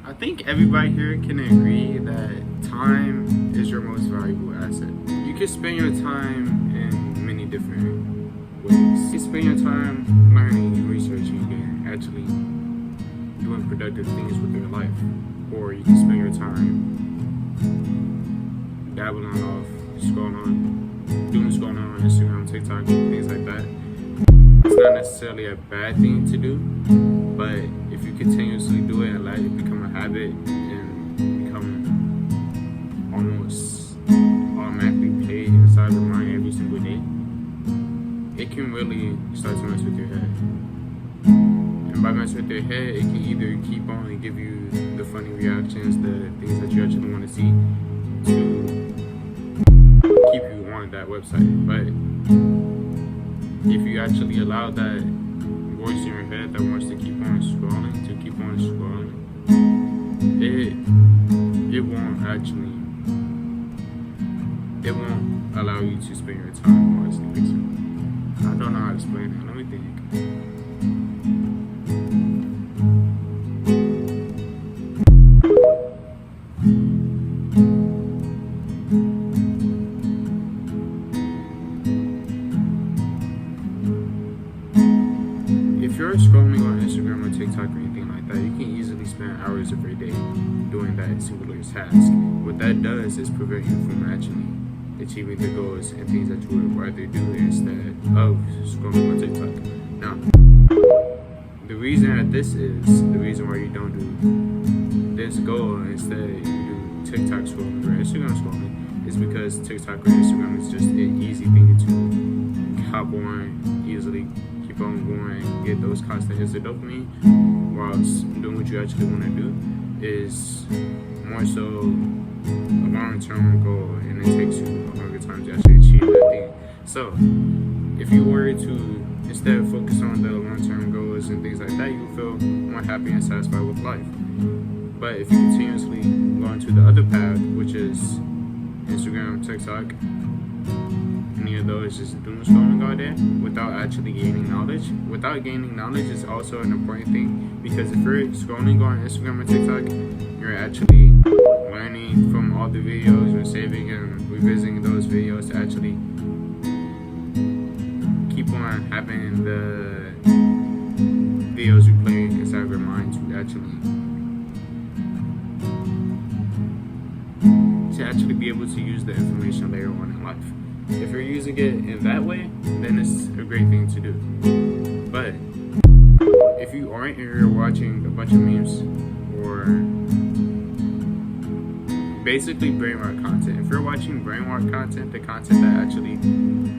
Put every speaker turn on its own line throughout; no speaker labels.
I think everybody here can agree that time is your most valuable asset. You can spend your time in many different ways. You can spend your time learning, researching, and actually doing productive things with your life. Or you can spend your time dabbling off, scrolling on Instagram, TikTok, things like that. It's not necessarily a bad thing to do, but if you continuously do it and let it become a habit and become almost automatically paid inside your mind every single day, it can really start to mess with your head. And by messing with your head, it can either keep on and give you the funny reactions, the things that you actually want to see, to keep you on that website. But if you actually allow that voice in your head that wants to keep on scrolling, it won't allow you to spend your time wisely. I don't know how to explain it. Let me think. If you're scrolling on Instagram or TikTok or anything like that, you can easily spend hours of your day doing that singular task. What that does is prevent you from actually achieving the goals and things that you would rather do instead of scrolling on TikTok. Now, the reason that the reason why you don't do this goal and instead you do TikTok scrolling or Instagram scrolling is because TikTok or Instagram is just an easy thing to hop on easily, keep on going, get those constant hits of dopamine, whilst doing what you actually want to do is more so a long-term goal, and it takes you a longer time to actually achieve that thing. So if you were to instead focus on the long-term goals and things like that, you will feel more happy and satisfied with life. But if you continuously go into the other path, which is Instagram, TikTok, any of those, just doom scrolling all day without actually gaining knowledge. Without gaining knowledge is also an important thing, because if you're scrolling on Instagram or TikTok, you're actually learning from all the videos, you're saving and revisiting those videos to actually keep on having the videos replaying inside of your mind to actually be able to use the information later on in life. If you're using it in that way, then it's a great thing to do. But if you aren't and you're watching a bunch of memes or basically brainwashed content, if you're watching brainwashed content, the content that actually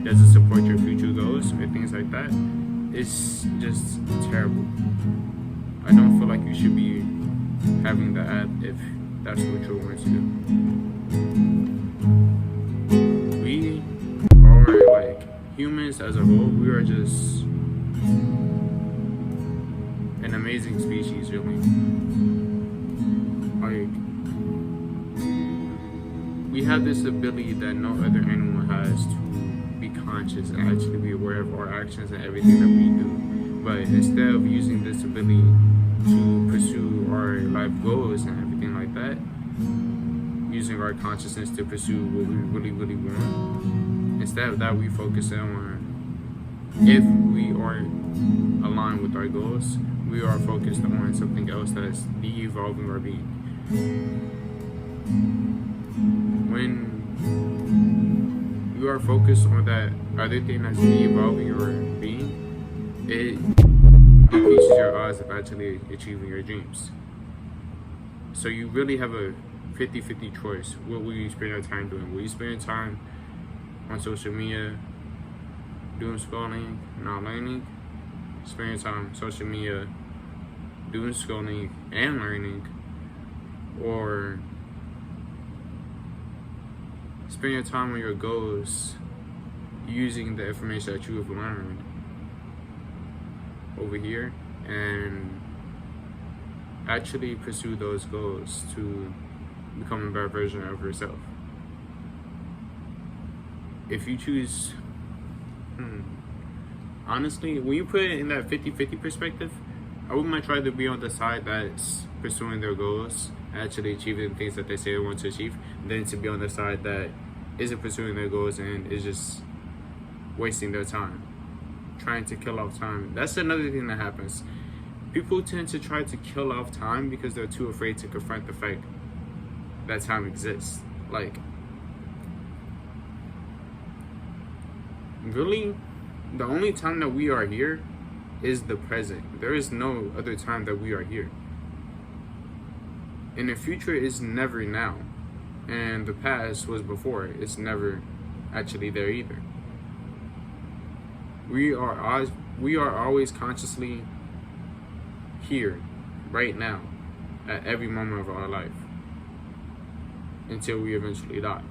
doesn't support your future goals or things like that, it's just terrible. I don't feel like you should be having the app if that's what you're going to do. Humans as a whole, we are just an amazing species, really. Like, we have this ability that no other animal has to be conscious and actually be aware of our actions and everything that we do. But instead of using this ability to pursue our life goals and everything like that, using our consciousness to pursue what we really, really want, instead of that, we focus on if we are aligned with our goals, we are focused on something else that's de-evolving our being. When you are focused on that other thing that's de-evolving your being, it decreases your odds of actually achieving your dreams. So you really have a 50-50 choice. What will you spend your time doing? Will you spend your time on social media, doom scrolling, not learning? Spend your time on social media, doom scrolling and learning? Or spend your time on your goals, using the information that you have learned over here and actually pursue those goals to become a better version of yourself? If you choose, honestly, when you put it in that 50-50 perspective, I would much rather be on the side that's pursuing their goals, actually achieving the things that they say they want to achieve, than to be on the side that isn't pursuing their goals and is just wasting their time, trying to kill off time. That's another thing that happens. People tend to try to kill off time because they're too afraid to confront the fact that time exists. Like, really, the only time that we are here is the present. There is no other time that we are here. And the future is never now. And the past was before. It's never actually there either. We are always consciously here, right now, at every moment of our life, until we eventually die.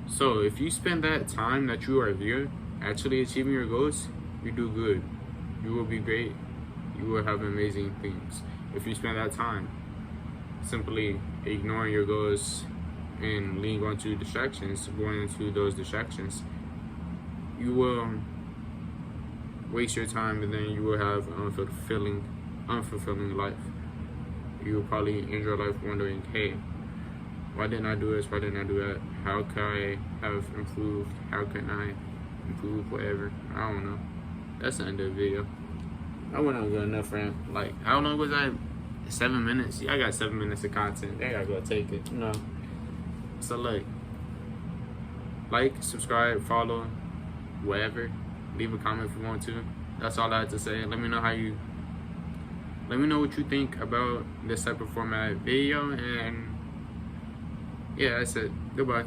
So if you spend that time that you are here actually achieving your goals, you do good. You will be great. You will have amazing things. If you spend that time simply ignoring your goals and leaning onto distractions, going into those distractions, you will waste your time, and then you will have unfulfilling life. You will probably end your life wondering, hey, why didn't I do this? Why didn't I do that? How can I have improved? How can I improve? Whatever. I don't know. That's the end of the video. I went on good enough, friend. Like, how long was I? 7 minutes? Yeah, I got 7 minutes of content. I gotta go take it. You know. So like, subscribe, follow, whatever. Leave a comment if you want to. That's all I had to say. Let me know what you think about this type of format video, and yeah, that's it. Goodbye.